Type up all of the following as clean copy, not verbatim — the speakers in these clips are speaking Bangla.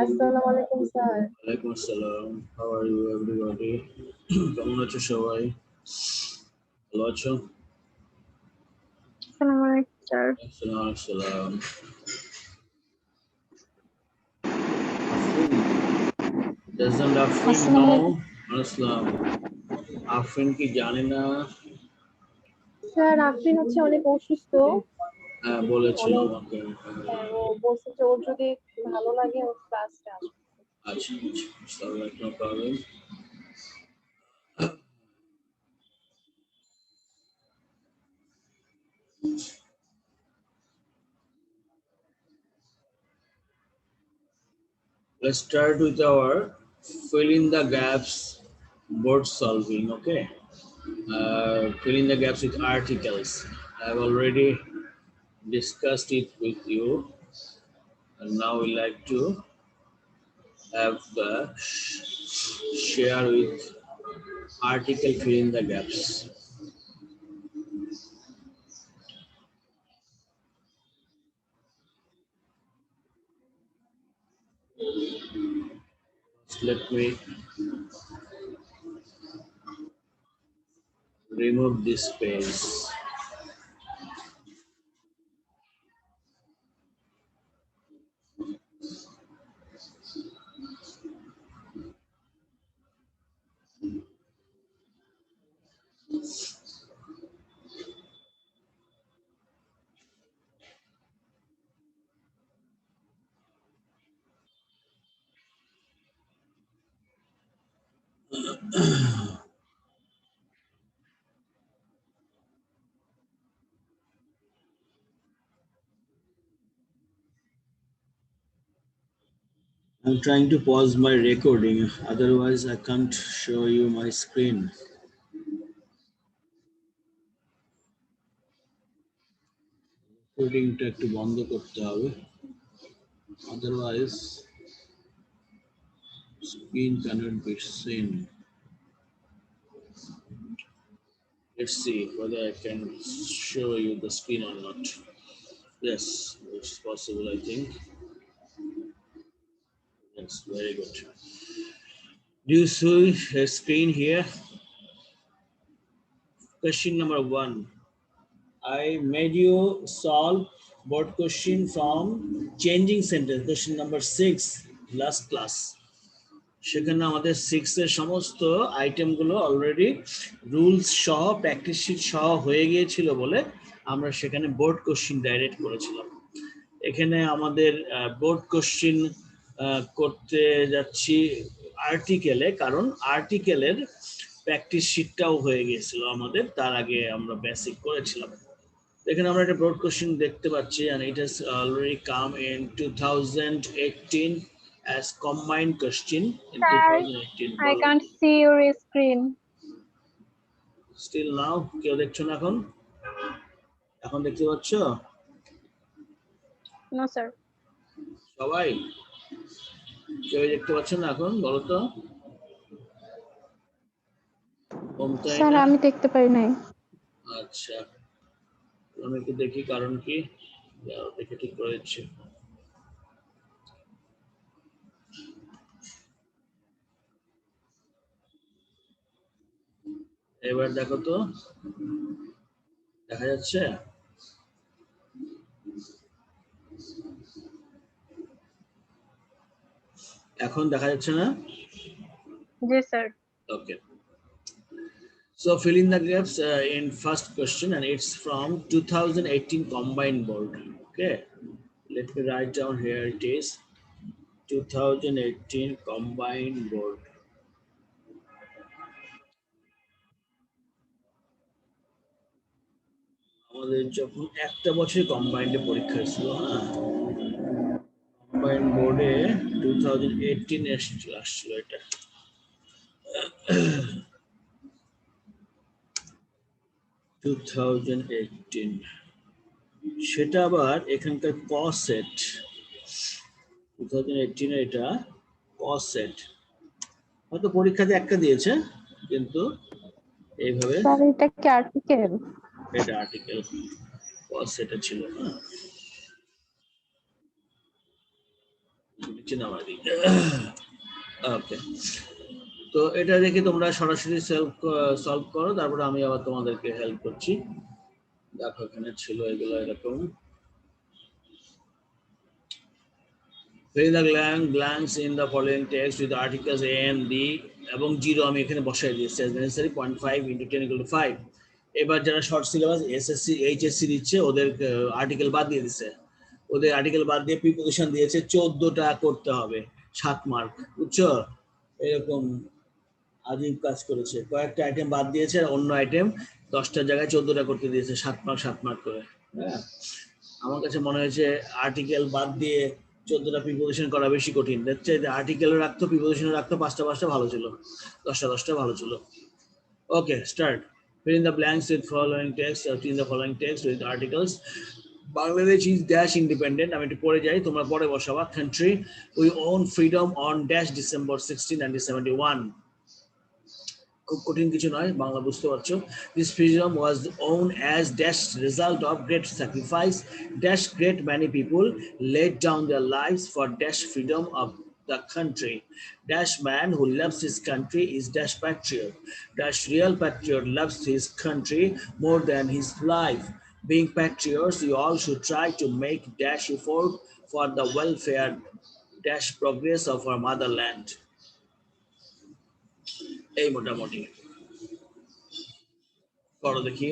Assalamualaikum sir. Walaikum assalam. How are you everybody? কেমন আছো সবাই? ভালো আছো? Assalamualaikum sir. আসসালাম। Doesn't Afrin know? আসসালাম। আফরিন কি জানে না? স্যার আফরিন হচ্ছে অনেক অসুস্থ। হ্যাঁ বলেছিল আমাকে। ও বলছে যে ওর যদি ভালো লাগে ওর ক্লাসটা। আচ্ছা, so no problem. Let's start with our fill in the gaps board solving. Okay, fill in the gaps with articles. I've already discussed it with you, and now we like to have share with article fill in the gaps. Let me remove this space. I'm trying to pause my recording, otherwise I can't show you my screen. Recording টা একটু বন্ধ করতে হবে, otherwise screen cannot be seen. Let's see whether I can show you the screen or not. Yes, it's possible, I think. That's very good. Do you see a screen here? Question number 1. I made you solve board question from changing sentence. Question number 6, last class. সেখানে আমাদের 6 এর সমস্ত আইটেমগুলো অলরেডি রুলস সহ প্র্যাকটিস শিট সহ হয়ে গিয়েছিল বলে আমরা সেখানে বোর্ড কোশ্চিন ডাইরেক্ট করেছিলাম। এখানে আমাদের বোর্ড কোশ্চিন করতে যাচ্ছি আর্টিকেলে, কারণ আর্টিকেলের প্র্যাকটিস শিটটাও হয়ে গিয়েছিল আমাদের, তার আগে আমরা বেসিক করেছিলাম। এখানে আমরা একটা বোর্ড কোশ্চিন দেখতে পাচ্ছি, and it has already come in 2018 as combined question in 2018. I can't see your screen. Still now কেউ দেখছো না? এখন দেখতে পাচ্ছ? No sir. সবাই কেউ দেখতে পাচ্ছ না এখন? বলো তো। স্যার আমি দেখতে পাই নাই। আচ্ছা, আমি একটু দেখি কারণ কি, দেখে ঠিক করে দিচ্ছি। এবার দেখো তো দেখা যাচ্ছে? এখন দেখা যাচ্ছে না? জি sir. Okay. So fill in the gaps in first question, and it's from 2018 combined board. Okay. Let me write down here. It is 2018 combined board. আমাদের যখন একটা বছর কম্বাইন্ডে পরীক্ষা ছিল, হ্যাঁ, কম্বাইন্ড বোর্ডে 2018 আসছিল এটা। 2018 সেটা আবার এখানকার ক সেট। 2018 এর এটা ক সেট, হয়তো পরীক্ষাতে একটা দিয়েছে, কিন্তু এইভাবে স্যার এটা কি আর্টিকেল? এটা আর্টিকেল ক সেটে ছিল। হ্যাঁ, নিচে নামাই দিই। ওকে, তো এটা দেখে তোমরা সরাসরি সলভ করো, তারপরে আমি আবার তোমাদেরকে হেল্প করছি। দেখো এখানে ছিল এগুলো এরকম। Fill the blanks in the following text with articles A and B এবং জিরো আমি এখানে বসাই দিয়েছি as necessary 0.5 into 10 equal to 5। এবার যারা শর্ট সিলেবাস এসএসসি এইচএসসি দিচ্ছে ওদের আর্টিকেল বাদ দিয়ে দিচ্ছে, ওদের আর্টিকেল বাদ দিয়ে প্রিপোজিশন দিয়েছে 14টা করতে হবে, 7 মার্ক, বুঝছো? এরকম আজীব কাজ করেছে, কয়েকটা আইটেম বাদ দিয়েছে আর অন্য আইটেম 10টার জায়গায় 14টা করতে দিয়েছে, 7 মার্ক 7 মার্ক করে। হ্যাঁ, আমার কাছে মনে হয়েছে আর্টিকেল বাদ দিয়ে 14টা প্রিপোজিশন করা বেশি কঠিন। দেখছে আর্টিকেল রাখতো, প্রিপোজিশন রাখতো 5টা 5টা ভালো ছিল, 10টা 10টা ভালো ছিল। ওকে, start. Fill in the blanks with following text, in the following text with articles. Bangladesh is dash independent, আমি একটু পরে যাই, তোমরা পরে বসাবা। Country, we own freedom on dash December 16, 1971. খুব কঠিন কিছু নয়, বাংলা বুঝতে পারছো। This freedom was owned as dash result of great sacrifice dash great many people laid down their lives for dash freedom of the country. Dash man who loves his country is dash patriot. Dash real patriot loves his country more than his life. Being patriots, we all should try to make dash effort for the welfare dash progress of our motherland. এই মোটামুটি করো দেখি।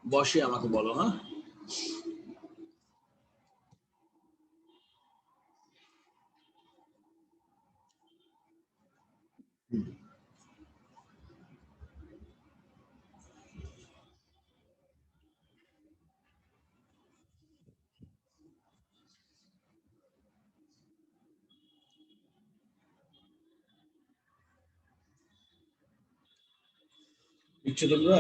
বসে আমাকে বলো, হ্যাঁ। ইচ্ছে তোমরা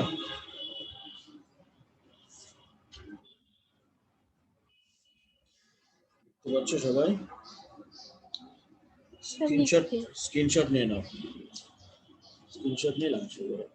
বুঝতে পারছো সবাই? স্ক্রিনশট লিখছি। স্ক্রিনশট নিয়ে নাও, স্ক্রিনশট নিলাম সেগুলো।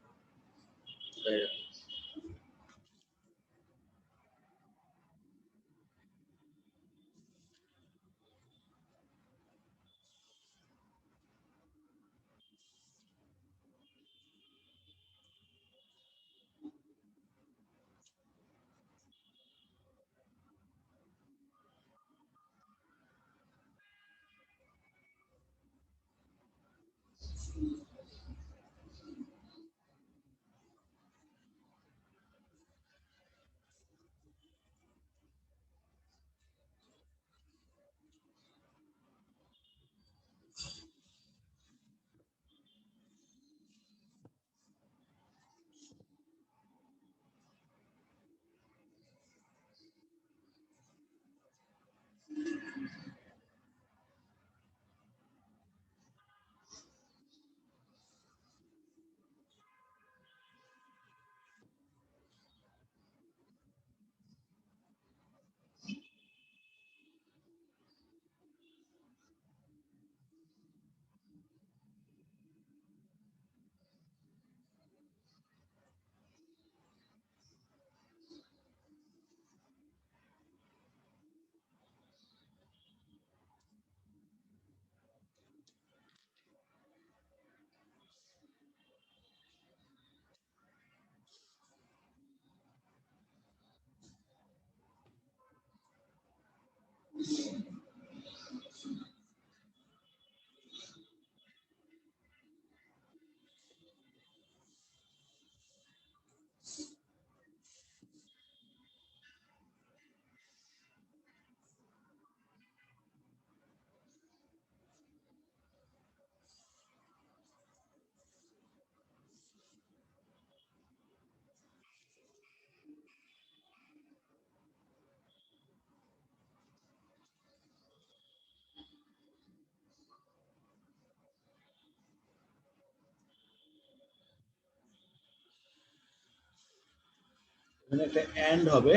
একটা এন্ড হবে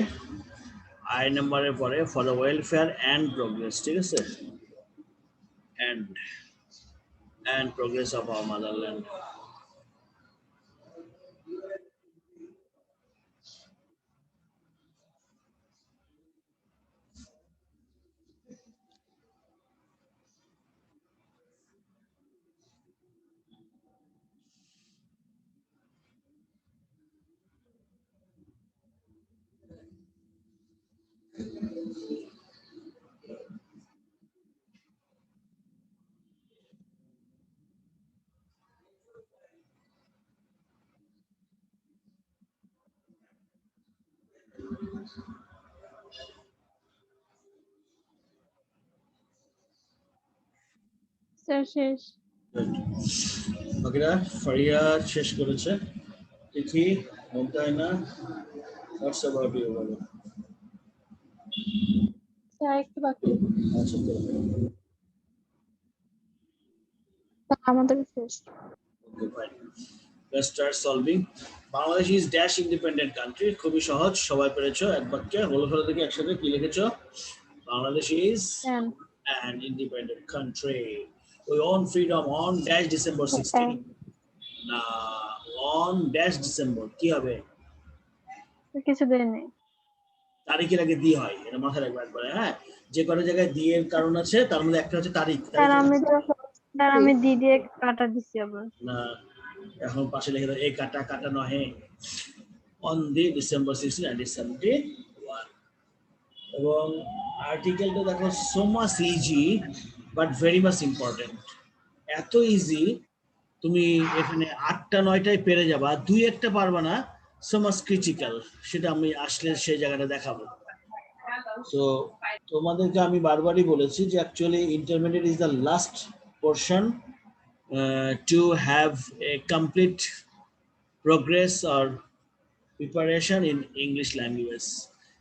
আই নাম্বারের পরে for the welfare and progress, ঠিক আছে, and progress of our motherland. Sir শেষ। বাকিরা ফারিয়া শেষ করেছে, Tithi, Mumtahina, what's about you বলো। স্যার একটু বাকি। আচ্ছা স্যার আমাদের শেষ। okay fine, let's start solving. Bangladesh is dash independent country, খুবই সহজ, সবাই পেরেছো এক বাক্যে, বলে ফেলো দেখি একসাথে কি লিখেছো। Bangladesh is sir an independent country. We own freedom on dash December 16. না, on dash December কি হবে? কিছু দেয়নি। তারিখের আগে দিয়ে হয়, এটা মাথায় রাখবে একবারে, হ্যাঁ। যে কোনো জায়গায় দিয়ে এর কারণ আছে, তার মধ্যে একটা হচ্ছে তারিখ। স্যার আমি দিদি কাটা দিছি আবার। না, এখন পাশে লিখে দাও, এই কাটা কাটা নহে, অন দি ডিসেম্বর 16, 1971। এবং আর্টিকেলটা দেখো so much easy but very much important. এত ইজি, তুমি এখানে 8টা 9টায় পেরে যাবা, 2-1টা পারবা না, সো মাচ ক্রিটিক্যাল। সেটা আমি আসলে সেই জায়গাটা দেখাবো। তো তোমাদেরকে আমি বারবারই বলেছি যে actually intermediate is the last portion to have a complete progress or preparation in English language.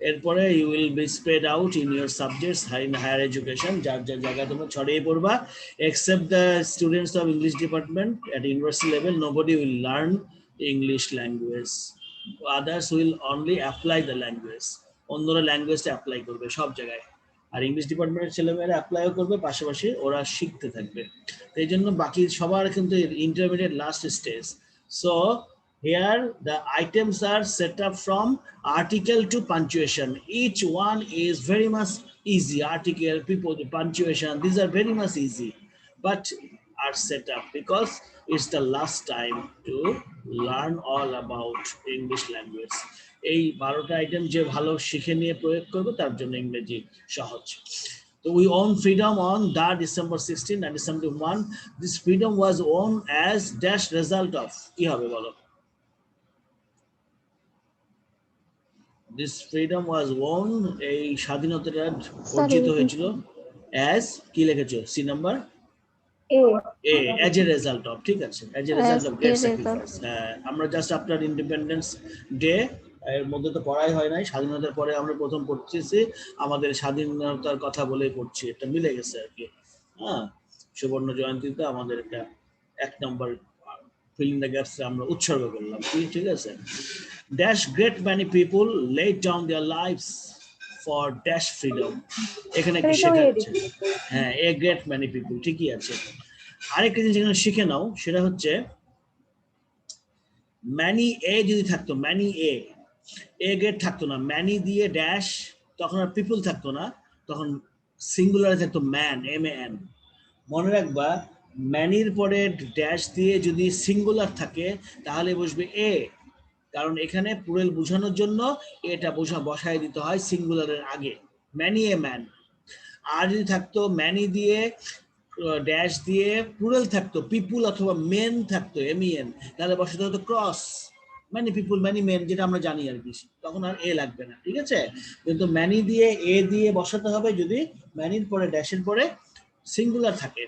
এরপরে you will be spread out in your subjects in higher education, যার যার জায়গায় তোমরা ছড়িয়ে পড়বা। Except the students of English department at university level, nobody will learn English language, others will only apply the language. অন্যরা ল্যাঙ্গুয়েজটা অ্যাপ্লাই করবে সব জায়গায়, আর ইংলিশ ডিপার্টমেন্টের ছেলেমেয়েরা অ্যাপ্লাইও করবে, পাশাপাশি ওরা শিখতে থাকবে। এই জন্য বাকি সবার কিন্তু intermediate last stage. So here the items are set up from article to punctuation. Each one is very much easy. Article, people, the punctuation, these are very much easy, but are set up because it's the last time to learn all about English language. এই 12টা আইটেম যে ভালো শিখে নিয়ে প্রয়োগ করবে তার জন্য ইংরেজি সহজ। So we own freedom on the December 16, 1971. This freedom was won as dash result of কি হবে বলো? This freedom was won, এই স্বাধীনতাটা অর্জিত হয়েছিল as কি লিখেছো? See number A, as a result of, ঠিক আছে, as a result of great sacrifice. আমরা জাস্ট আফটার ইন্ডিপেন্ডেন্স ডে এর মধ্যে তো পড়াই হয় নাই, স্বাধীনতার পরে আমরা প্রথম পড়তেছি, আমাদের স্বাধীনতার কথা বলেই পড়ছি, এটা মিলে গেছে আর কি। হ্যাঁ, সুবর্ণ জয়ন্তীতে আমাদের একটা 1 নম্বর ফিলিং দ্য গ্যাপস আমরা উৎসর্গ করলাম, ঠিক আছে। Dash great many people laid down their lives for dash freedom. এখানে কি শেখাচ্ছে? হ্যাঁ, a great many people, ঠিকই আছে। আরেকটা জিনিস এখানে শিখে নাও, সেটা হচ্ছে ম্যানি এ যদি থাকতো, ম্যানি এ গ্রেড থাকতো না, ম্যানি দিয়ে ড্যাশ, তখন আর পিপল থাকতো না, তখন সিঙ্গুলারে থাকতো ম্যান, MAN। মনে রাখবা, ম্যানির পরে ড্যাশ দিয়ে যদি সিঙ্গুলার থাকে তাহলে বসবে এ, কারণ এখানে প্লুরাল বোঝানোর জন্য এটা বসায় দিতে হয় সিঙ্গুলারের আগে, ম্যানি এ ম্যান। আর যদি থাকতো ম্যানি দিয়ে ড্যাশ দিয়ে প্লুরাল থাকতো, পিপুল অথবা মেন থাকতো, MEN, তাহলে বসাতে হতো cross, many people many men, যেটা আমরা জানি আর কি, তখন আর এ লাগবে না, ঠিক আছে। কিন্তু ম্যানি দিয়ে এ দিয়ে বসাতে হবে যদি ম্যানির পরে ড্যাশের পরে সিঙ্গুলার থাকে।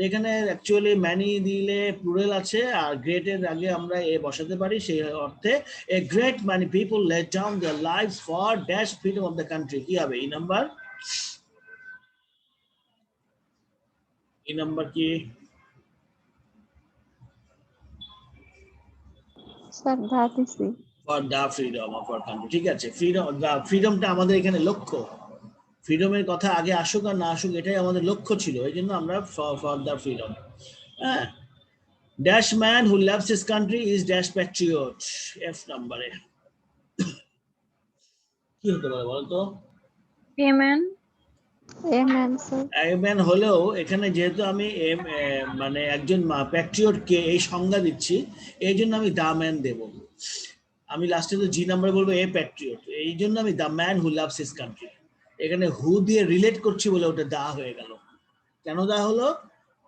এখানে অ্যাকচুয়ালি ম্যানি দিলে প্লুরাল আছে, আর গ্রেটের আগে আমরা এ বসাতে পারি, সেই অর্থে a great many people let down their lives for dash freedom of the country, কি হবে এই নাম্বার? এই নাম্বার কি? স্যার ধাতিছি for the freedom of our country. ঠিক আছে, ফ্রিডমটা আমাদের এখানে লক্ষ্য। ফ্রিডমের কথা আগে আসুক আর না আসুক, এটাই আমাদের লক্ষ্য ছিল, এই জন্য আমরা ফর দ্য ফ্রিডম। হ্যাঁ, dash man who loves his country is dash Patriot. F নাম্বারে কি হতে পারে বলতো? Amen. Amen, sir. আইম্যান হলেও এখানে যেহেতু আমি মানে একজন প্যাট্রিয়টকে এই সংজ্ঞা দিচ্ছি, এই জন্য আমি দা ম্যান দেব। আমি লাস্টে তো জি নাম্বার বলবো এ প্যাট্রিয়ট, এই জন্য আমি the man who loves his country. এখানে হু দিয়ে রিলেট করছি বলে ওটা দা হয়ে গেল। কেন দা হলো?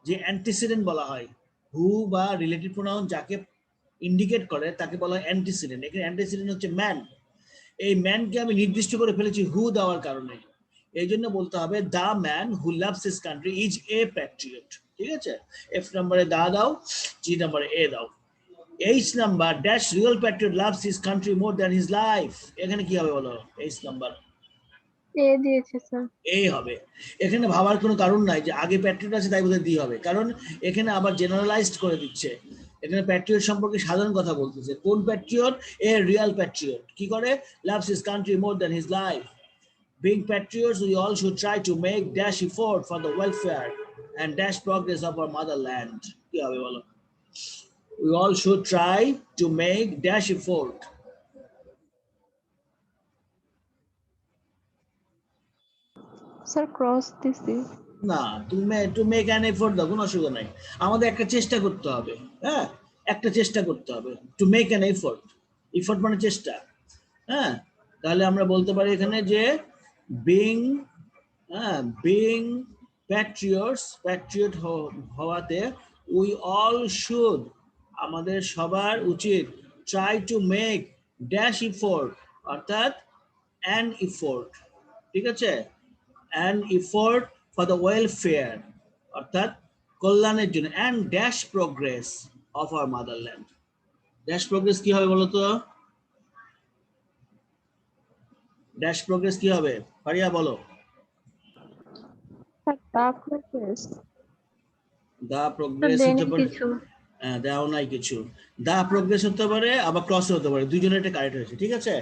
যে অ্যান্টিসিডেন্ট বলা হয়, হু বা রিলেটিভ প্রোনাউন যাকে ইন্ডিকেট করে তাকে বলা হয় অ্যান্টিসিডেন্ট। এখানে অ্যান্টিসিডেন্ট হচ্ছে ম্যান। এই ম্যানকে আমি নির্দিষ্ট করে ফেলেছি হু দেওয়ার কারণে, এই জন্য বলতে হবে the man who loves his country is a patriot. ঠিক আছে, এফ নাম্বারে দা দাও, জি নাম্বারে এ দাও। H number dash real Patriot loves his country more than his life. এখানে কি হবে বলো? এইচ নাম্বার A দিয়েছে স্যার। এই হবে। এখানে ভাবার কোনো কারণ নাই যে আগে প্যাট্রিয়ট আছে তাই বোধহয় দি হবে, কারণ এখানে আবার জেনারেলাইজড করে দিচ্ছে। এখানে প্যাট্রিয়ট সম্পর্কে সাধারণ কথা বলতেছে। কোন প্যাট্রিয়ট? এ রিয়েল প্যাট্রিয়ট। কি করে? Loves his country more than his life. Being patriots, we all should try to make dash effort for the welfare and dash progress of our motherland. কি হবে বলো? We all should try to make dash effort. Sir, cross this is. না, টু মেক অ্যান এফোর্ট দাও, কোনো অসুবিধা নাই। আমাদের একটা চেষ্টা করতে হবে। হ্যাঁ, একটা চেষ্টা করতে হবে। To make an effort, effort মানে চেষ্টা। হ্যাঁ, তাহলে আমরা বলতে পারি এখানে যে বিং, হ্যাঁ, বিং প্যাট্রিয়ট হওয়াতে উই অল শুড, আমাদের সবার উচিত, try to make dash effort, অর্থাৎ অ্যান এফোর্ট। ঠিক আছে, an effort for the welfare, অর্থাৎ কল্যাণের জন্য, and dash progress of our motherland. Dash progress কি হবে বলো তো? ড্যাশ প্রোগ্রেস কি হবে? পারিয়া বলো। Sir, the progress. The sir progress হতে দেয়নি পারে, কিছু। হ্যাঁ, দেওয়া নাই কিছু। দা প্রোগ্রেস হতে পারে, আবার ক্রস হতে পারে, দুইজনের একটা কারেক্ট হয়েছে। ঠিক আছে,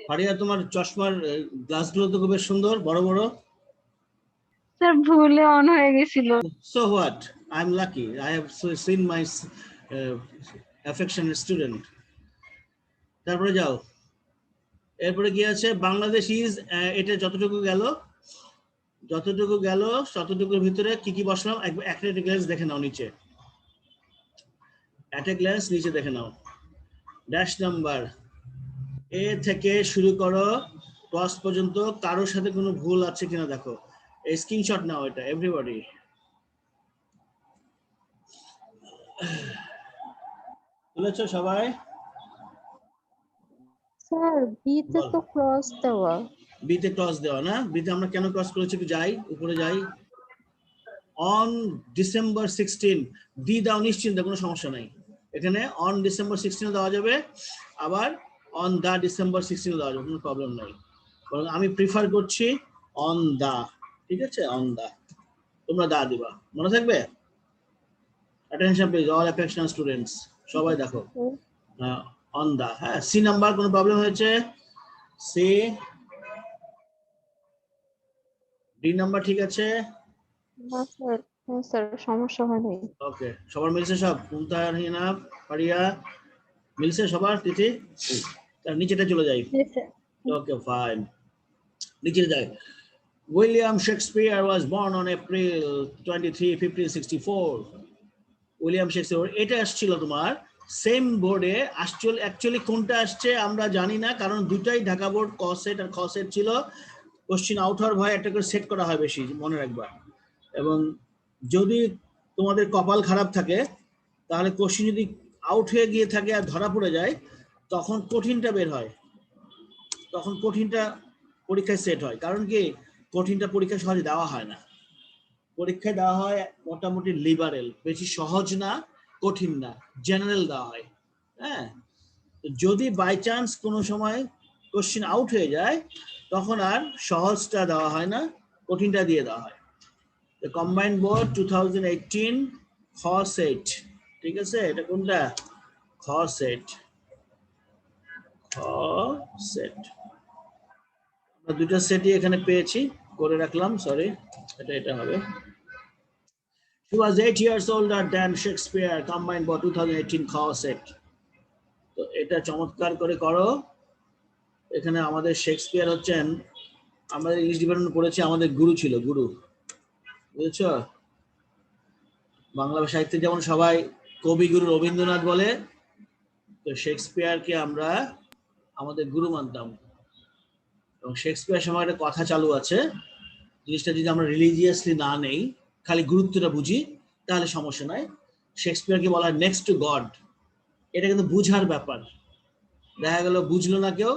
ফারিয়া তোমার চশমার গ্লাসগুলো তো খুব সুন্দর, বড় বড়। স্যার ভুলে অন হয়ে গেছিল। So what? I'm lucky. I have seen my affectionate student. তারপরে যাও, এরপরে কি আছে? বাংলাদেশ ইজ, এটা যতটুকু গেল ততটুকুর ভিতরে কি কি বসলাম একটা গ্ল্যান্স দেখে নাও নিচে, একটা গ্ল্যান্স নিচে দেখে নাও। ড্যাশ নাম্বার এ থেকে শুরু করো ক্রস পর্যন্ত, কারোর সাথে কোনো ভুল আছে কিনা দেখো। এই স্ক্রিনশট নাও এটা, এভরিবডি। তুলেছো সবাই? Sir, B তে বল। তো cross দেওয়া। বিতে ক্রস দেওয়া না? বিতে আমরা কেন ক্রস করেছি? একটু যাই, উপরে যাই। অন ডিসেম্বর 16 দি দাও নিশ্চিন্তে, কোনো সমস্যা নাই। এখানে অন ডিসেম্বর 16 দেওয়া যাবে, আবার অন দা ডিসেম্বর 16 দেওয়া যাবে, কোনো প্রবলেম নাই। বরং আমি প্রিফার করছি অন দা। ঠিক আছে, অন দা, তোমরা দা দিবা, মনে থাকবে। অ্যাটেনশন প্লিজ অল অ্যাফেকশনাল স্টুডেন্টস, সবাই দেখো। অন দা, হ্যাঁ। সি নাম্বার কোনো প্রবলেম হয়েছে? সি, ডি নাম্বার ঠিক আছে? না স্যার, হ্যাঁ স্যার, সমস্যা হয় নাই। ওকে, সবার মিলছে সব? মুমতাহিনা, পারিয়া, মিলছে সবার? তিথি, তার নিচেটা চলে যাই। Yes, sir. ওকে, ফাইন, নিচে যাই। William Shakespeare was born on April 23, 1564. William Shakespeare, এটা আসছিল তোমার সেম বোর্ডে। অ্যাকচুয়ালি কোনটা আসছে আমরা জানি না, কারণ দুটাই ঢাকা বোর্ড ক সেট আর খ সেট ছিল। কোশ্চিন আউট হওয়ার ভয় একটা করে সেট করা হয় বেশি, মনে রাখবা। এবং যদি তোমাদের কপাল খারাপ থাকে, তাহলে কোশ্চিন যদি আউট হয়ে গিয়ে থাকে আর ধরা পড়ে যায়, তখন কঠিনটা বের হয়, তখন কঠিনটা পরীক্ষায় সেট হয়। কারণ কি, কঠিনটা পরীক্ষায় সহজে দেওয়া হয় না। পরীক্ষায় দেওয়া হয় মোটামুটি লিবারেল, বেশি সহজ না, কঠিন না, জেনারেল দেওয়া হয়। হ্যাঁ, যদি বাই চান্স কোনো সময় কোশ্চিন আউট হয়ে যায়, তখন আর সহজটা দেওয়া হয় না, কঠিনটা দিয়ে দেওয়া হয়। কম্বাইন্ড বোর্ড 2018 খ সেট, ঠিক আছে, এটা কোনটা? খ সেট। সেট আমরা দুটো সেটই এখানে পেয়েছি, করে রাখলাম, সরি এটা হবে। He was 8 years older than Shakespeare combined for 2018 খাওয়া সেট। তো এটা চমৎকার করে করো। এখানে আমাদের শেক্সপিয়ার হচ্ছেন, আমাদের ইংলিশ ডিপার্টমেন্ট পড়েছে, আমাদের গুরু ছিল, গুরু, বুঝেছ? বাংলা সাহিত্যে যেমন সবাই কবিগুরু রবীন্দ্রনাথ বলে, তো শেক্সপিয়ারকে আমরা আমাদের গুরু মানতাম। এবং শেক্সপিয়ার সময় একটা কথা চালু আছে, জিনিসটা যদি আমরা রিলিজিয়াসলি না নেই, খালি গুরুত্বটা বুঝি, তাহলে সমস্যা নাই। শেক্সপিয়ারকে বলা হয় নেক্সট টু গড। এটা কিন্তু বুঝার ব্যাপার। দেখা গেল বুঝলো না কেউ,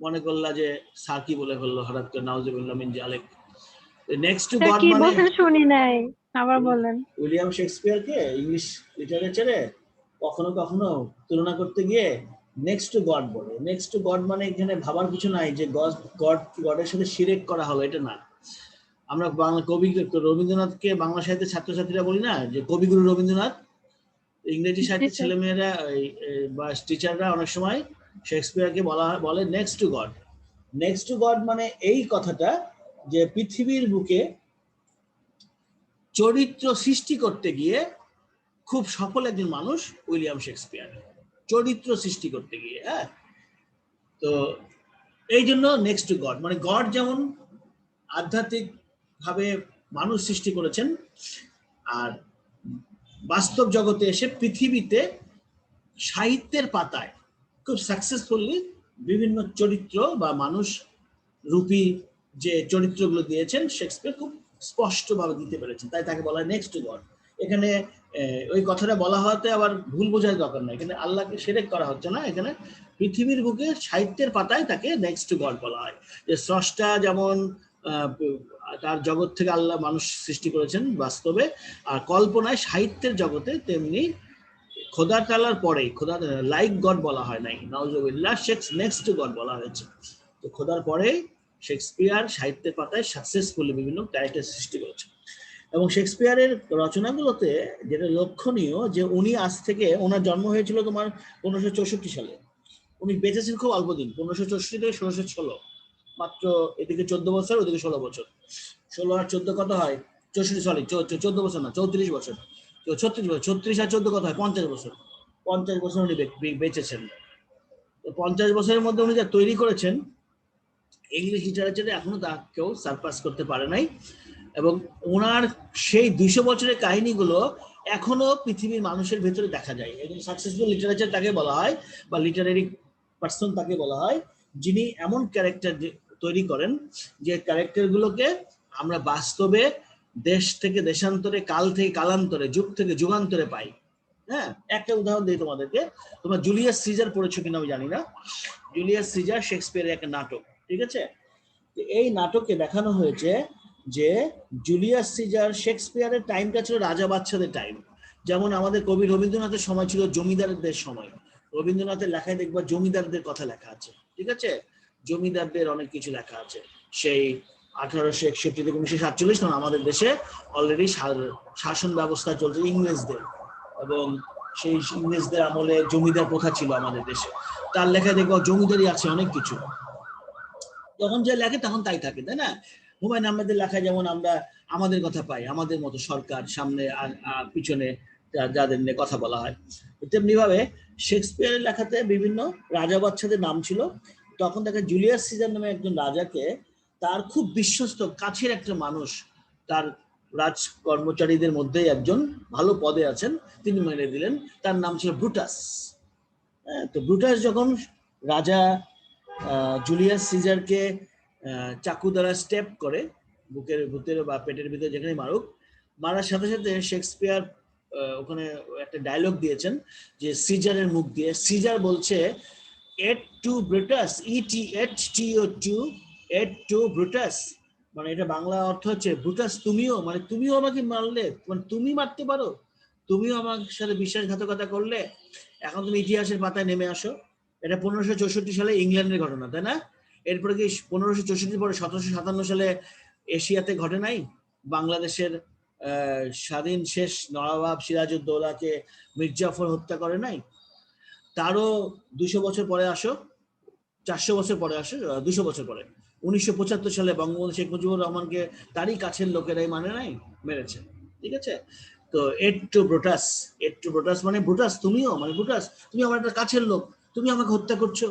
মনে করলা যে স্যার কি বলে ফেললো হঠাৎ করে, নাউজুবিল্লাহ মিন জালিক। নেক্সট টু গড কি মানে বলছেন শুনি নাই, আবার বলেন। উইলিয়াম শেক্সপিয়ারকে ইংলিশ লিটারেচারে কখনো কখনো তুলনা করতে গিয়ে নেক্সট টু গড বলে। নেক্সট টু গড মানে এখানে ভাবার কিছু নাই যে গডের সাথে শিরেক করা হলো, এটা না। আমরা বাংলা কবি রবীন্দ্রনাথকে বাংলা সাহিত্যের ছাত্রছাত্রীরা বলি না যে কবিগুরু রবীন্দ্রনাথ, ইংরেজি সাহিত্যের ছেলেমেয়েরা বা টিচাররা অনেক সময় শেক্সপিয়ারকে বলে next two god. Next two god মানে এই কথাটা যে পৃথিবীর বুকে চরিত্র সৃষ্টি করতে গিয়ে খুব সফল একজন মানুষ উইলিয়াম শেক্সপিয়ার, চরিত্র সৃষ্টি করতে গিয়ে। হ্যাঁ, তো এই জন্য নেক্সট টু গড মানে গড যেমন আধ্যাত্মিক ভাবে মানুষ সৃষ্টি করেছেন, আর বাস্তব জগতে এসে পৃথিবীতে সাহিত্যের পাতায় খুব সাকসেসফুলি বিভিন্ন চরিত্র বা মানুষ রূপী যে চরিত্রগুলো দিয়েছেন শেক্সপিয়ার খুব স্পষ্টভাবে দিতে পেরেছেন, তাই তাকে বলা হয় নেক্সট টু গড। এখানে ওই কথাটা বলা হওয়াতে আবার ভুল বোঝার দরকার নাই, এখানে আল্লাহকে শিরক করা হচ্ছে না, এখানে পৃথিবীর বুকে সাহিত্যের পাতায় তাকে নেক্সট টু গড বলা হয়। যে স্রষ্টা যেমন তার জগৎ থেকে আল্লাহ মানুষ সৃষ্টি করেছেন বাস্তবে, আর কল্পনায় সাহিত্যের জগতে তেমনি খোদা তাআলার পরে খোদা লাইক গড বলা হয় নাই, নাউজুবিল্লাহ, নেক্সট টু গড বলা হয়েছে। তো খোদার পরে শেক্সপিয়ার সাহিত্যের পাতায় সাকসেসফুলি বিভিন্ন ক্যারেক্টার সৃষ্টি করেছে। এবং শেক্সপিয়ারের রচনাগুলোতে যেটা লক্ষণীয় যে উনি আজ থেকে, ওনার জন্ম হয়েছিল তোমার 1564 সালে, উনি বেঁচেছেন খুব অল্প দিন, 1564 থেকে 1616, মাত্র এদিকে 14 বছর ওদিকে 16 বছর। 16 আর 14 কত হয়? 64, সরি 14 বছর না, 34 বছর, 36 বছর। 36 আর 14 কত হয়? 50 বছর। 50 বছর উনি বেঁচেছেন। তো 50 বছরের মধ্যে উনি যা তৈরি করেছেন ইংলিশ লিটারেচারে এখনো তা কেউ সারপাস করতে পারে নাই। এবং ওনার সেই 200 বছরের কাহিনীগুলো এখনো পৃথিবীর মানুষের ভেতরে দেখা যায়। একজন সাকসেসফুল লিটারেচার তাকে বলা হয়, বা লিটারারি পার্সন তাকে বলা হয়, যিনি এমন ক্যারেক্টার তৈরি করেন যে ক্যারেক্টারগুলোকে আমরা বাস্তবে দেশ থেকে দেশান্তরে, কাল থেকে কালান্তরে, যুগ থেকে যুগান্তরে পাই। হ্যাঁ, একটা উদাহরণ দিই তোমাদেরকে। তোমরা জুলিয়াস সিজার পড়েছো কিনা আমি জানি না। জুলিয়াস সিজার শেক্সপিয়ারের একটা নাটক, ঠিক আছে? এই নাটকে দেখানো হয়েছে যে জুলিয়াস সিজার, শেক্সপিয়ারের টাইমটা ছিল রাজা বাচ্চাদের টাইম। যেমন আমাদের কবি রবীন্দ্রনাথের সময় ছিল জমিদারদের সময়। রবীন্দ্রনাথের লেখায় দেখবা জমিদারদের কথা লেখা আছে, ঠিক আছে? জমিদারদের অনেক কিছু লেখা আছে। সেই 1861 থেকে 1947, তখন আমাদের দেশে অলরেডি শাসন ব্যবস্থা চলছে ইংরেজদের, এবং সেই ইংরেজদের আমলে জমিদার প্রথা ছিল আমাদের দেশে। তার লেখায় দেখবো জমিদারি আছে অনেক কিছু, তখন যে লেখে তখন তাই থাকে, তাই না? হুমায়ুন আহমেদের লেখায় যেমন আমরা আমাদের কথা পাই, আমাদের মতো সরকার সামনে আর পিছনে যাদের নিয়ে কথা বলা হয়, তেমনি ভাবে শেক্সপিয়ারের লেখাতে বিভিন্ন রাজা বাচ্চাদের নাম ছিল। তখন দেখে জুলিয়াস সিজার নামে একজন রাজাকে তার খুব বিশ্বস্ত কাছের একটা মানুষ, তার রাজ কর্মচারীদের মধ্যে একজন ভালো পদে আছেন, তিনি মেনে দিলেন। তার নাম ছিল ব্রুটাস। তো ব্রুটাস যখন রাজা জুলিয়াস সিজারকে চাকু দ্বারা স্টেপ করে বুকের ভিতরে বা পেটের ভিতরে, যেখানে মারুক, মারার সাথে সাথে শেক্সপিয়ার ওখানে একটা ডায়লগ দিয়েছেন যে সিজারের মুখ দিয়ে, সিজার বলছে এট টু ব্রুটাস, এট টু ব্রুটাস, মানে এটা বাংলা অর্থ হচ্ছে ব্রুটাস তুমিও, মানে তুমিও আমাকে মারলে, মানে তুমি মারতে পারো, তুমিও আমার সাথে বিশ্বাসঘাতকতা করলে, এখন তুমি ইতিহাসের পাতায় নেমে আসো। এটা 1564 সালে ইংল্যান্ডের ঘটনা, তাই না? এরপরে কি 1564 পরে 1757 সালে এশিয়াতে ঘটে নাই? বাংলাদেশের স্বাধীন শেষ নবাব সিরাজউদ্দৌলাকে মির্জাফর হত্যা করে নাই? তারও 200 বছর পরে আসো, 400 বছর পরে আসো, 200 বছর পরে 1975 সালে বঙ্গবন্ধু শেখ মুজিবুর রহমানকে তারই কাছের লোকেরাই মানে নাই, মেরেছে। ঠিক আছে, তো এট্রো ব্রুটাস মানে ব্রুটাস, তুমিও মানে ব্রুটাস, তুমি আমার একটা কাছের লোক, তুমি আমাকে হত্যা করছো।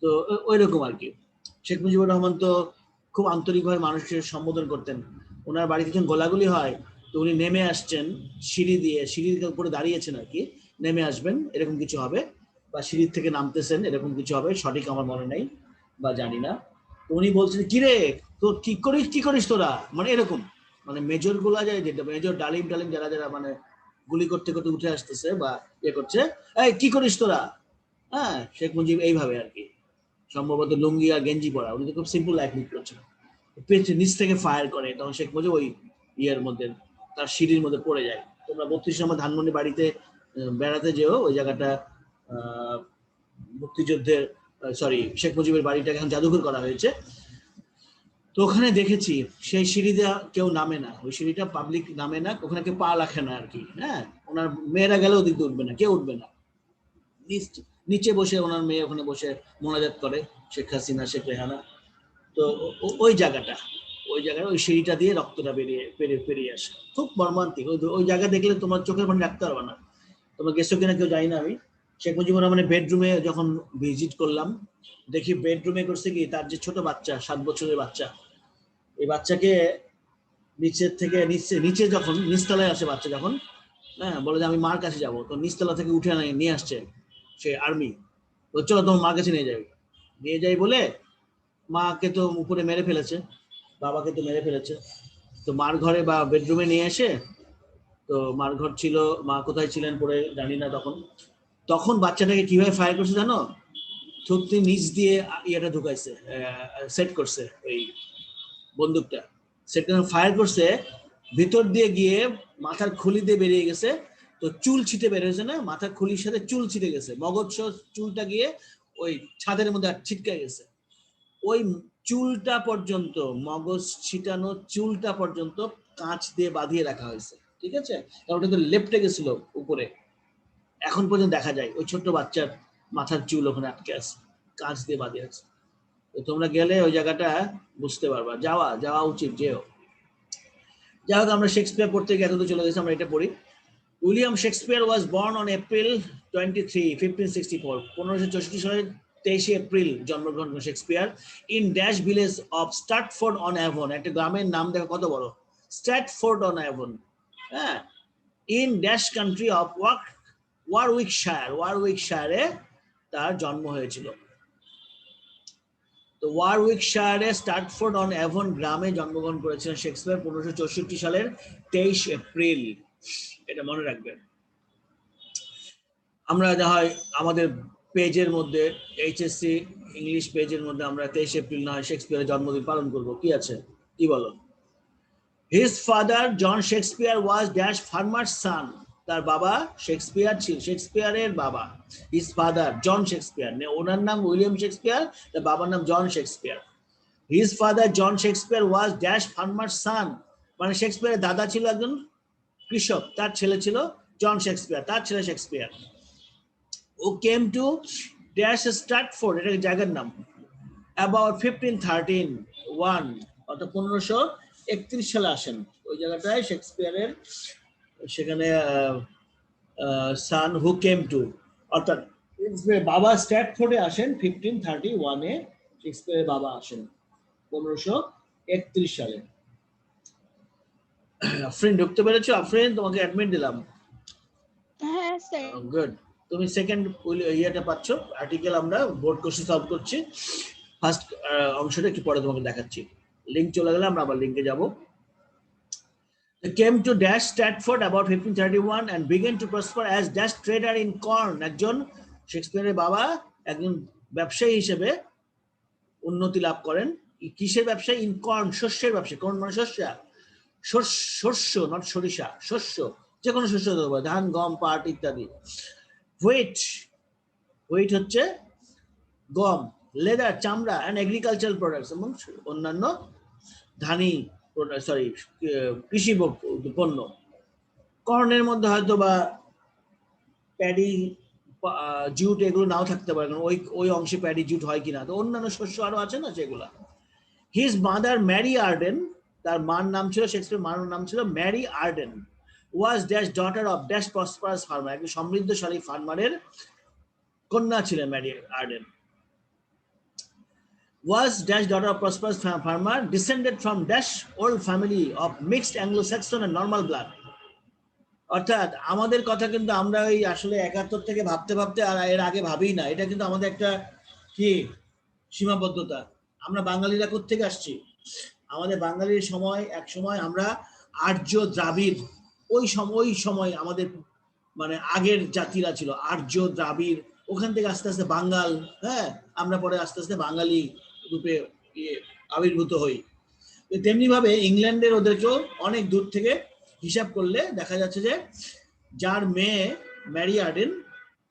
তো ওই রকম আর কি। শেখ মুজিবুর রহমান তো খুব আন্তরিকভাবে মানুষের সম্বোধন করতেন। ওনার বাড়িতে যখন গোলাগুলি হয় তো উনি নেমে আসছেন সিঁড়ির উপরে দাঁড়িয়েছেন আর কি, নেমে আসবেন এরকম কিছু হবে, বা সিঁড়ির থেকে নামতেছেন এরকম কিছু হবে, সঠিক আমার মনে নেই বা জানি না। তো উনি বলছেন কিরে তোর কি করিস তোরা, মানে এরকম, মানে মেজর গুলা যায়, যেটা মেজর ডালিম যারা যারা মানে গুলি করতে করতে উঠে আসতেছে বা ইয়ে করছে, এই কি করিস তোরা। হ্যাঁ, শেখ মুজিব এইভাবে আর কি, সম্ভবত লুঙ্গি আর গেঞ্জি পরা, উনি তো খুব সিম্পল লাইফ লিড করছেন। নিচ থেকে ফায়ার করে, তখন শেখ মুজিব ওই ইয়ের মধ্যে, তার সিঁড়ির মধ্যে পড়ে যায়। তোমরা 32 নম্বর ধানমন্ডি বাড়িতে বেড়াতে যেও, ওই জায়গাটা মুক্তিযুদ্ধের শেখ মুজিবের বাড়িটা এখন জাদুঘর করা হয়েছে। তো ওখানে দেখেছি সেই সিঁড়িতে কেউ নামে না, ওই সিঁড়িটা পাবলিক নামে না, ওখানে কেউ পা রাখে না আর কি। হ্যাঁ, ওনার মেয়েরা গেলেও দিকে উঠবে না, কেউ উঠবে না, নিচে বসে ওনার মেয়ে ওখানে বসে মোনাজাত করে, শেখ হাসিনা, শেখ রেহানা। তো ওই জায়গাটা ওই সিঁড়িটা দিয়ে রক্তটা পেরিয়ে আসে, খুব মর্মান্তিক। ওই জায়গা দেখলে তোমার চোখের পানি রাখতে পারবে না। তোমরা গেছো কিনা কেউ জানি না। আমি শেখ মুজিবুর রহমানের বেডরুমে যখন ভিজিট করলাম, দেখি বেডরুমে করছে কি, তার যে ছোট বাচ্চা, 7 বছরের বাচ্চা, এই বাচ্চাকে নিচের থেকে নিচে যখন নিচতলায় আসে বাচ্চা, যখন হ্যাঁ বলে যে আমি মার কাছে যাবো, তো নিচতলা থেকে উঠে নিয়ে আসছে সে আর্মি। তো চলো তোমার মার কাছে নিয়ে যাই বলে, মাকে তো উপরে মেরে ফেলেছে, বাবাকে তো মেরে ফেলেছে। তো মার ঘরে বা বেডরুমে নিয়ে এসে, তো মার ঘর ছিল, মা কোথায় ছিলেন পরে জানি না। তখন বাচ্চাটাকে কিভাবে ফায়ার করছে জানো? থুতনি নিচ দিয়ে ইয়েটা ঢুকাইছে, সেট করছে ওই বন্দুকটা, সেট করে ফায়ার করছে, ভিতর দিয়ে গিয়ে মাথার খুলি দিয়ে বেরিয়ে গেছে। তো চুল ছিটে বেরিয়েছে না, মাথার খুলির সাথে চুল ছিটে গেছে, মগজ চুলটা গিয়ে ওই ছাদের মধ্যে ছিটকে গেছে। ওই চুলটা পর্যন্ত, মগজ ছিটানো চুলটা পর্যন্ত কাঁচ দিয়ে বাঁধিয়ে রাখা হয়েছে। ঠিক আছে, কারণ ওটা তো লেপটে গেছিল উপরে, এখন পর্যন্ত দেখা যায় ওই ছোট্ট বাচ্চার মাথার চুল ওখানে আটকে আছে, কাঁচ দিয়ে বাঁধিয়ে আছে। তো তোমরা গেলে ওই জায়গাটা বুঝতে পারবা, যাওয়া উচিত, যেও। যাই হোক, আমরা শেক্সপিয়ার পড়তে গিয়ে এতদূর চলে গেছি, আমরা এটা পড়ি। William Shakespeare was born on April 23, 1564, 1564 সালের 23 এপ্রিল জন্মগ্রহণ করেন Shakespeare, in dash village of Stratford on Avon. একটা গ্রামের নাম দেখো কত বড়, স্ট্র্যাটফোর্ড অন অ্যাভন। হ্যাঁ, ইন ড্যাশ কান্ট্রি অফ ওয়ারউইকশায়ারে তার জন্ম হয়েছিল। তো ওয়ারউইকশায়ারে স্ট্র্যাটফোর্ড অন অ্যাভন গ্রামে জন্মগ্রহণ করেছিলেন শেক্সপিয়ার 1564 সালের 23 এপ্রিল। এটা মনে রাখবেন। আমরা যা হয় আমাদের পেজের মধ্যে, এইচএসসি ইংলিশ পেজের মধ্যে আমরা 23 এপ্রিল না হয় শেক্সপিয়ারের জন্মদিন পালন করব, কি আছে, কি বলো? His father John Shakespeare was dash farmer son. তার বাবা শেক্সপিয়ার ছিল, শেক্সপিয়ারের বাবা। হিজ ফাদার জন শেক্সপিয়ার, ওনার নাম উইলিয়াম শেক্সপিয়ার, তার বাবার নাম John Shakespeare. His father John Shakespeare was dash farmer son, মানে শেক্সপিয়ারের দাদা ছিল একজন কৃষক, তার ছেলে ছিল জন শেক্সপিয়ার, তার ছেলে Shakespeare. who came to dash Stratford, এটা জায়গার নাম, about 1531, অর্থাৎ 1531 সালে আসেন। ওই জায়গাটায় শেক্সপিয়ারের সেখানে সান হু কেম টু, অর্থাৎ বাবা স্ট্র্যাটফোর্ডে আসেন 1531 এ, শেক্সপিয়ারের বাবা আসেন 1531 সালে। আফরিন ঢুকতে পেরেছো? আফরিন, তোমাকে অ্যাডমিট দিলাম। হ্যাঁ স্যার। গুড, তুমি সেকেন্ড ইয়েটা পাচ্ছ, আর্টিকেল আমরা বোর্ড কোশ্চেন সলভ করছি। ফার্স্ট অংশটা একটু পরে তোমাকে দেখাচ্ছি। লিংক চলে গেলে আমরা আবার লিংকে যাব। They came to dash Stratford about 1531 and began to prosper as dash trader in corn. একজন শেক্সপিয়ারের বাবা একজন ব্যবসায়ী হিসেবে উন্নতি লাভ করেন। কিসের ব্যবসায়ী? ইন কর্ন, শস্যের ব্যবসায়ী। কর্ন মানে শস্য, নট সরিষা, শস্য, যে কোনো শস্য হতে পারে, ধান, গম, পাট ইত্যাদি। হুইট হচ্ছে গম, লেদার চামড়া, অ্যান্ড এগ্রিকালচারাল প্রোডাক্টস, এবং অন্যান্য ধানি কৃষি পণ্য। কর্নের মধ্যে হয়তো বা প্যাডি জুট এগুলো নাও থাকতে পারে, কারণ ওই ওই অংশে প্যাডি জুট হয় কিনা, তো অন্যান্য শস্য আরো আছে না সেগুলা। হিজ মাদার ম্যারি আর্ডেন, তার মার নাম ছিল, শেক্সপিয়ার মার নাম ছিল Mary Arden, was dash daughter of dash prosperous farmer, একজন সমৃদ্ধশালী ফার্মারের কন্যা ছিলেন Mary Arden. Was dash daughter of prosperous farmer, descended from dash old family of mixed Anglo-Saxon and normal blood. অর্থাৎ আমাদের কথা কিন্তু আমরা ওই আসলে 71 থেকে ভাবতে ভাবতে আর এর আগে ভাবিই না, এটা কিন্তু আমাদের একটা কি সীমাবদ্ধতা। আমরা বাঙালিরা কোত্থেকে আসছি, আমাদের বাঙালির সময় এক সময় আমরা আর্য দ্রাবিড়, ওই সময় আমাদের মানে আগের জাতিরা ছিল আর্য দ্রাবিড়, ওখান থেকে আস্তে আস্তে বাঙাল, হ্যাঁ আমরা পরে আস্তে আস্তে বাঙালি রূপে আবির্ভূত হই। তেমনি ভাবে ইংল্যান্ডের ওদেরকেও অনেক দূর থেকে হিসাব করলে দেখা যাচ্ছে যে যার মেয়ে ম্যারি আর্ডেন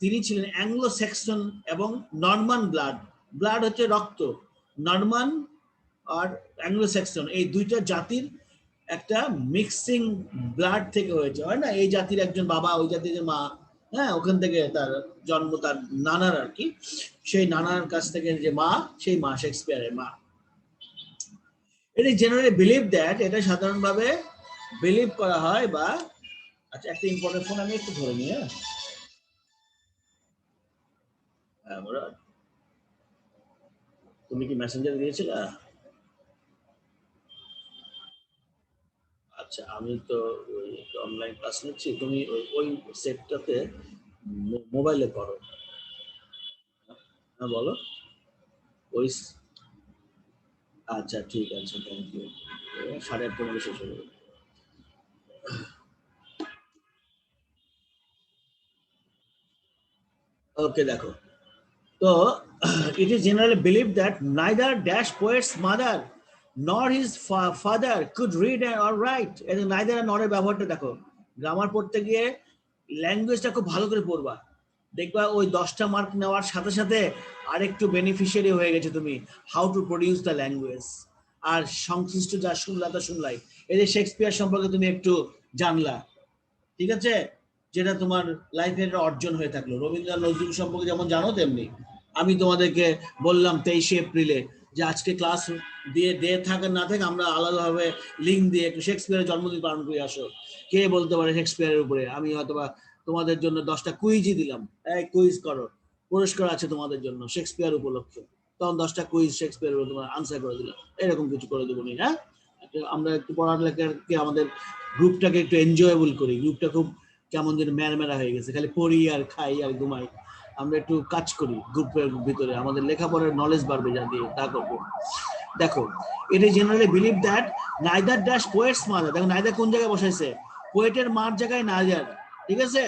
তিনি ছিলেন অ্যাংলো স্যাক্সন এবং নরমান ব্লাড, ব্লাড হচ্ছে রক্ত, নরমান আর অ্যাংলো স্যাক্সন এই দুইটা জাতির একটা মিক্সিং ব্লাড থেকে হয়েছে, হয় না, এই জাতির একজন বাবা ওই জাতির যে মা, হ্যাঁ ওখান থেকে তার জন্ম, তার নানার আর কি, সেই নানার কাছ থেকে যে মা, সেই মা শেক্সপিয়ারের মা। ইট ইজ জেনারেলি বিলিভ দ্যাট, এটা সাধারণভাবে বিলিভ করা হয় বা, আচ্ছা একটা ইম্পর্টেন্ট ফোন আমি একটু ধরে নিই, হ্যাঁ তুমি কি মেসেঞ্জার দিয়েছিলে? আচ্ছা আমি তো ওই অনলাইন ক্লাস নিচ্ছি, তুমি ওই সেটটাতে মোবাইলে করো। হ্যাঁ বলো। ওই আচ্ছা ঠিক আছে, থ্যাংক ইউ। 8:30 শেষ হয়ে যাবে। ওকে দেখো, তো it is generally believed that neither dash poet's mother nor his father could read or write. এই neither আর nor এর ব্যবহারটা দেখো, গ্রামার পড়তে গিয়ে ল্যাঙ্গুয়েজটা খুব ভালো করে পড়বা, দেখবা ওই 10টা মার্ক নেওয়ার সাথে সাথে আরেকটু বেনিফিশিয়ারি হয়ে গেছে তুমি, how to produce the language, আর সংশ্লিষ্ট যা শুনলা তা শুনলাই, এই যে শেক্সপিয়ার সম্পর্কে তুমি একটু জানলা, ঠিক আছে, যেটা তোমার লাইফের অর্জন হয়ে থাকলো। রবীন্দ্রনাথ নজরুল সম্পর্কে যেমন জানো তেমনি আমি তোমাদেরকে বললাম 23 এপ্রিলে যে আজকে ক্লাস দিয়ে থাকে না থাকে আমরা আলাদাভাবে লিঙ্ক দিয়ে একটু শেক্সপিয়ারের জন্মদিন পালন করে আসো, কে বলতে পারে শেক্সপিয়ারের উপরে, আমি হয়তোবা তোমাদের জন্য 10টা কুইজই দিলাম, এই কুইজ করো, পুরস্কার আছে তোমাদের জন্য শেক্সপিয়ার উপলক্ষে, তখন 10টা কুইজ শেক্সপিয়ারের উপর তোমার আনসার করে দিলাম, এরকম কিছু করে দেবো নি, হ্যাঁ আমরা একটু পড়ালেখাকে আমাদের গ্রুপটাকে একটু এনজয়েবল করি, গ্রুপটা খুব কেমন যেন ম্যারমেরা হয়ে গেছে, খালি পড়ি আর খাই আর ঘুমাই, আমরা একটু কাজ করি গ্রুপের ভিতরে, আমাদের লেখাপড়ার নলেজ বাড়বে যা দিয়ে তা করবো। দেখো it is generally believe that neither dash poet's mother, দেখো নাইদার কোন জায়গায় বসাইছে, পোয়েটের মার জায়গায় নাইদার, ঠিক আছে,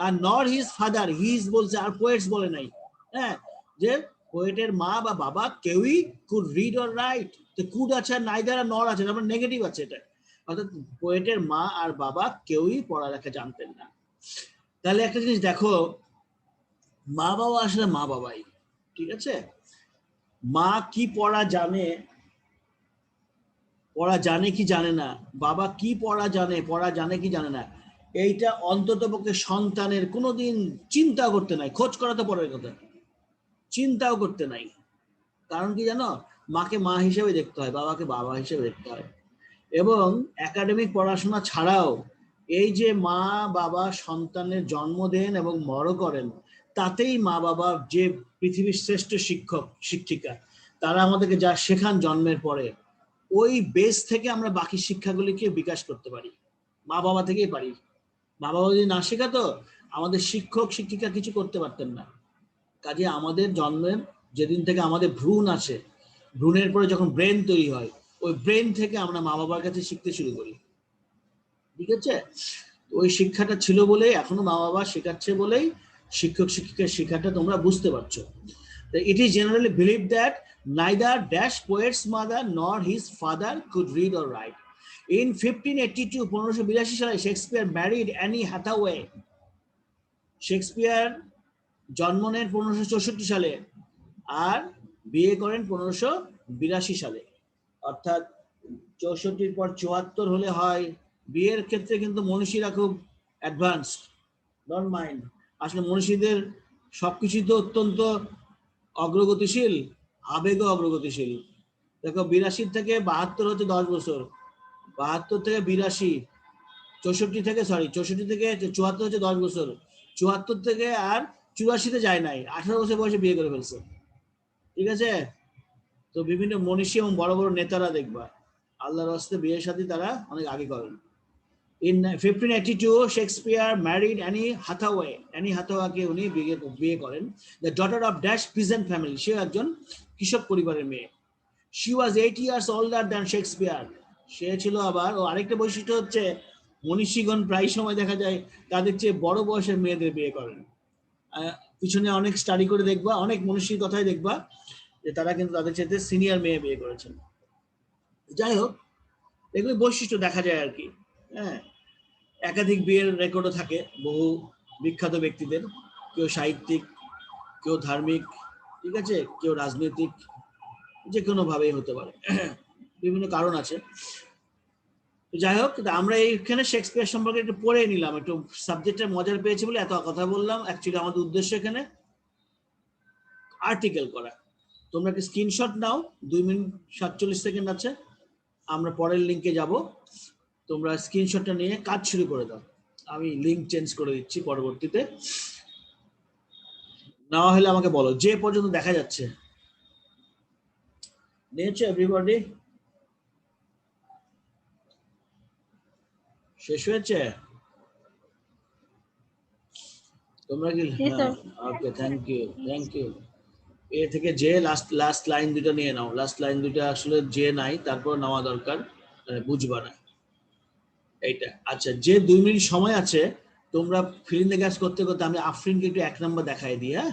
আর নর হিজ ফাদার, হিজ বলছে আর পোয়েটস বলে নাই, হ্যাঁ যে পোয়েটের মা বা বাবা কেউই কুড রিড অর রাইট, তো কুড আছে আর নাইদার আর নর আছে, তারপর নেগেটিভ আছে, এটা অর্থাৎ পোয়েটের মা আর বাবা কেউই পড়ালেখা জানতেন না। তাহলে একটা জিনিস দেখো, মা বাবা আসলে মা বাবাই, ঠিক আছে, মা কি পড়া জানে কি জানে না, বাবা কি পড়া জানে কি জানে না, এইটা অন্তত পক্ষে সন্তানের কোনোদিন চিন্তা করতে নাই, খোঁজ করা তো পরের কথা, চিন্তাও করতে নাই। কারণ কি জানো, মাকে মা হিসেবে দেখতে হয়, বাবাকে বাবা হিসেবে দেখতে হয়। এবং একাডেমিক পড়াশোনা ছাড়াও এই যে মা বাবা সন্তানের জন্ম দেন এবং বড় করেন, তাতেই মা বাবা যে পৃথিবীর শ্রেষ্ঠ শিক্ষক শিক্ষিকা, তারা আমাদেরকে যা শেখান জন্মের পরে, ওই বেস থেকে আমরা বাকি শিক্ষাগুলিকে বিকাশ করতে পারি, মা বাবা থেকেই পারি। মা বাবা যদি না শেখাতো আমাদের শিক্ষক শিক্ষিকা কিছু করতে পারতেন না। কাজে আমাদের জন্মের যেদিন থেকে আমাদের ভ্রূণ আছে, ভ্রূণের পরে যখন ব্রেন তৈরি হয়, ওই ব্রেন থেকে আমরা মা বাবার কাছে শিখতে শুরু করি, ঠিক আছে, ওই শিক্ষাটা ছিল বলেই এখনো মা বাবা শেখাচ্ছে বলেই শিক্ষক শিক্ষিকার শিক্ষাটা তোমরা বুঝতে পারছো। It is generally believe that neither dash poet's mother nor his father could read or write. In 1582 1582 সালে Shakespeare married Anne Hathaway. Shakespeare জন্ম নেন 1564 সালে আর বিয়ে করেন 1582 সালে, অর্থাৎ 64-র পর 74 হলে হয়। বিয়ের ক্ষেত্রে কিন্তু মনীষীরা খুব অ্যাডভান্স, ডোন্ট মাইন্ড, আসলে মনীষীদের সবকিছু তো অত্যন্ত অগ্রগতিশীল, আবেগও অগ্রগতিশীল। দেখো 82 থেকে 72 হচ্ছে 10 বছর, 72 থেকে 82, 64 থেকে 74 হচ্ছে 10 বছর, 74 থেকে আর 84-তে যায় নাই, 18 বছর বয়সে বিয়ে করে ফেলছে। ঠিক আছে? তো বিভিন্ন মনীষী এবং বড় বড় নেতারা দেখবা আল্লাহর রাস্তায় বিয়ে শাদী তারা অনেক আগে করেন। In 1582, Shakespeare married Annie Hathaway. Annie Hathaway-কে উনি বিয়ে করেন। The daughter of Dash peasant family. সে একজন কৃষক পরিবারের মেয়ে। She was 8 years older than Shakespeare. সে ছিল আবার, ও আরেকটা বৈশিষ্ট্য হচ্ছে মনীষীগণ প্রায় সময় দেখা যায় তাদের চেয়ে বড় বয়সের মেয়েদের বিয়ে করেন। পিছনে অনেক স্টাডি করে দেখবা, অনেক মনীষীর কথাই দেখবা যে তারা কিন্তু তাদের চেয়ে সিনিয়র মেয়ে বিয়ে করেছেন। যাই হোক, এগুলো বৈশিষ্ট্য দেখা যায় আর কি। হ্যাঁ, একাধিক বিয়ের রেকর্ডও থাকে বহু বিখ্যাত ব্যক্তিদের, কেউ সাহিত্যিক, কেউ ধার্মিক, ঠিক আছে, কেউ রাজনৈতিক, যে কোনো ভাবেই হতে পারে, বিভিন্ন কারণ আছে। যাই হোক, আমরা এইখানে শেক্সপিয়ার সম্পর্কে একটু পড়ে নিলাম, একটু সাবজেক্টটা মজার পেয়েছি বলে এত কথা বললাম। অ্যাকচুয়ালি আমাদের উদ্দেশ্য এখানে আর্টিকেল করা। তোমরা একটা স্ক্রিনশট নাও, 2 মিনিট 47 সেকেন্ড আছে, আমরা পরের লিঙ্কে যাব। তোমরা স্ক্রিনশটটা নিয়ে কাজ শুরু করে দাও, আমি লিঙ্ক চেঞ্জ করে দিচ্ছি পরবর্তীতে। নেওয়া হলে আমাকে বলো। যে পর্যন্ত দেখা যাচ্ছে নিয়েছো এভরিবডি? শেষ হয়েছে? তোমরা কি? ওকে, থ্যাংক ইউ। এ থেকে যে লাস্ট লাইন দুটো নিয়ে নাও। লাস্ট লাইন দুটো আসলে যে নাই তারপর নেওয়া দরকার, বুঝবা না এইটা। আচ্ছা, যে 2 মিনিট সময় আছে, তোমরা ফিল ইন দ্য গ্যাপস করতে করতে আমি আফরিনকে একটু 1 নম্বর দেখাই দিই। হ্যাঁ,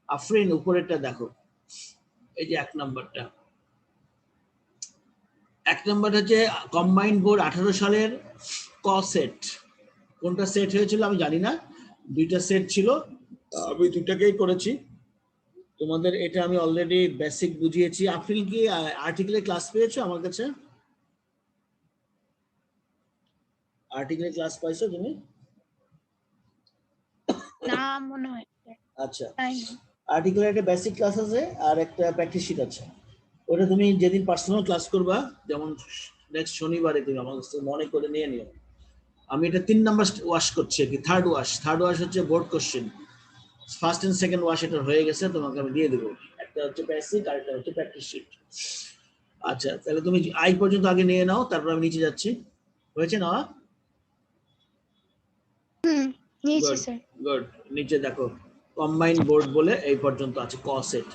আফরিন উপরেরটা দেখো, এই যে 1 নম্বরটা। 1 নম্বর হচ্ছে কম্বাইন্ড বোর্ড 18 সালের ক সেট। কোনটা সেট হয়েছিল আমি জানি না, 2টা সেট ছিল, আমি 2টাকেই করেছি। তোমাদের এটা আমি অলরেডি বেসিক বুঝিয়েছি। আফরিন কি আর্টিকেলের ক্লাস পেয়েছো আমার কাছে? আর্টিকেলের ক্লাস পাইছো তুমি? না মনে হয়। আচ্ছা, আর্টিকেলের একটা বেসিক ক্লাস আছে আর একটা প্র্যাকটিস শিট আছে। ওটা তুমি যেদিন পার্সোনাল ক্লাস করবা, যেমন নেক্সট শনিবারে, তুমি আমার কাছে মনে করে নিয়ে নিও। আমি এটা 3 নাম্বার ওয়াশ করছি আর কি, থার্ড ওয়াশ হচ্ছে board question. First and second wash এটা হয়ে গেছে, তোমাকে আমি দিয়ে দেবো। একটা হচ্ছে বেসিক আর একটা হচ্ছে প্র্যাকটিস শিট। আচ্ছা, তাহলে তুমি আই পর্যন্ত আগে নিয়ে নাও, তারপর আমি নিচে যাচ্ছি। হয়েছে না? নিয়েছি স্যার। গুড। নিচে দেখো কম্বাইন্ড বোর্ড বলে এই পর্যন্ত আছে, ক সেট।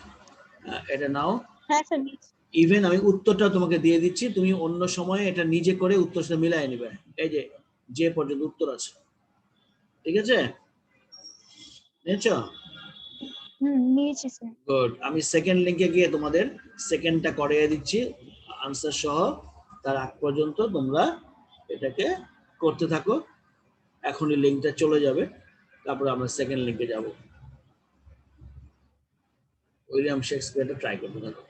এটা নাও। হ্যাঁ স্যার। ইভেন আমি উত্তরটা তোমাকে দিয়ে দিচ্ছি, তুমি অন্য সময়ে এটা নিজে করে উত্তর সাথে মিলাই নিবে। এই যে পর্যন্ত উত্তর আছে, ঠিক আছে? নিয়েছো? নিয়েছি স্যার। গুড। আমি সেকেন্ড লিংকে গিয়ে তোমাদের সেকেন্ডটা করিয়ে দিচ্ছি আনসার সহ। তার আগ পর্যন্ত তোমরা এটাকে করতে থাকো। এখনই লিংকটা চলে যাবে, তারপরে আমরা সেকেন্ড লিংকে যাব। উইলিয়াম শেক্সপিয়ারটা ট্রাই করতে থাকো।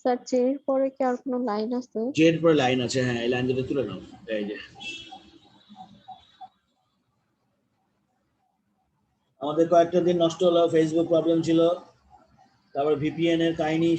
স্যার চের পরে কি আর কোনো লাইন আছে? জের পরে লাইন আছে, হ্যাঁ, এই লাইন দুটো তুলে নাও। এই যে আমাদের কয়েকটা দিন নষ্ট হলো, ফেসবুক প্রবলেম ছিল, তারপর ভিপিএন এর কাহিনী